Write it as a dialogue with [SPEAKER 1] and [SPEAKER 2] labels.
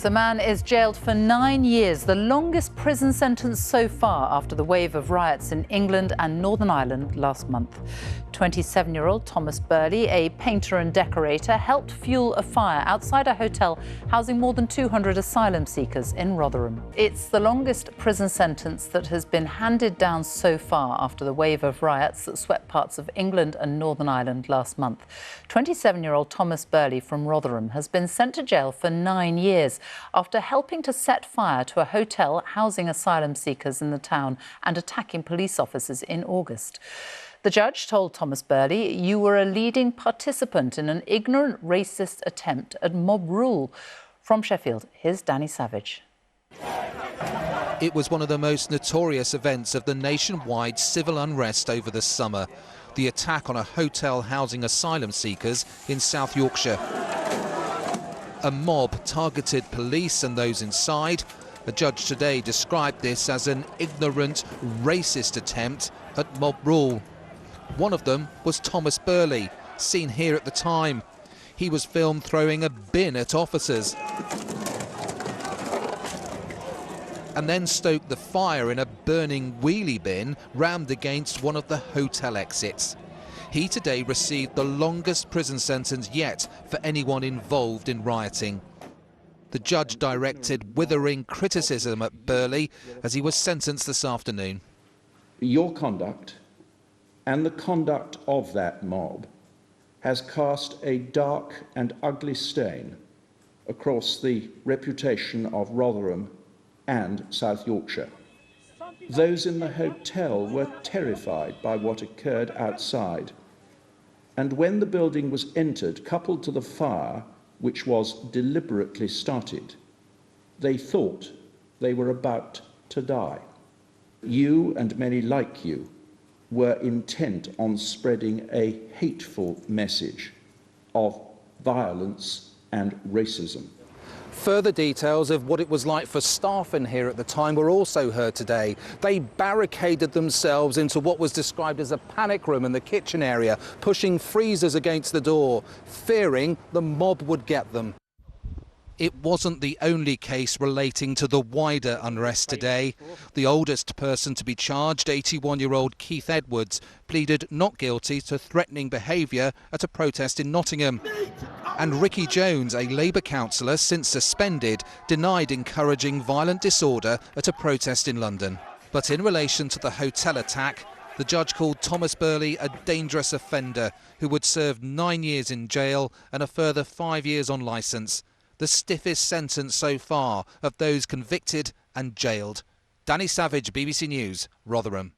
[SPEAKER 1] The man is jailed for 9 years, the longest prison sentence so far after the wave of riots in England and Northern Ireland last month. 27-year-old Thomas Burley, a painter and decorator, helped fuel a fire outside a hotel housing more than 200 asylum seekers in Rotherham. It's the longest prison sentence that has been handed down so far after the wave of riots that swept parts of England and Northern Ireland last month. 27-year-old Thomas Burley from Rotherham has been sent to jail for 9 years after helping to set fire to a hotel housing asylum seekers in the town and attacking police officers in August. The judge told Thomas Burley, "You were a leading participant in an ignorant, racist attempt at mob rule." From Sheffield, here's Danny Savage.
[SPEAKER 2] It was one of the most notorious events of the nationwide civil unrest over the summer. The attack on a hotel housing asylum seekers in South Yorkshire. A mob targeted police and those inside. A judge today described this as an ignorant, racist attempt at mob rule. One of them was Thomas Burley, seen here at the time. He was filmed throwing a bin at officers and then stoked the fire in a burning wheelie bin rammed against one of the hotel exits. He today received the longest prison sentence yet for anyone involved in rioting. The judge directed withering criticism at Burley as he was sentenced this afternoon.
[SPEAKER 3] Your conduct and the conduct of that mob has cast a dark and ugly stain across the reputation of Rotherham and South Yorkshire. Those in the hotel were terrified by what occurred outside, and when the building was entered, coupled to the fire, which was deliberately started, they thought they were about to die. You and many like you were intent on spreading a hateful message of violence and racism.
[SPEAKER 2] Further details of what it was like for staff in here at the time were also heard today. They barricaded themselves into what was described as a panic room in the kitchen area, pushing freezers against the door, fearing the mob would get them. It wasn't the only case relating to the wider unrest today. The oldest person to be charged, 81-year-old Keith Edwards, pleaded not guilty to threatening behaviour at a protest in Nottingham. And Ricky Jones, a Labour councillor since suspended, denied encouraging violent disorder at a protest in London. But in relation to the hotel attack, the judge called Thomas Burley a dangerous offender who would serve 9 years in jail and a further 5 years on licence. The stiffest sentence so far of those convicted and jailed. Danny Savage, BBC News, Rotherham.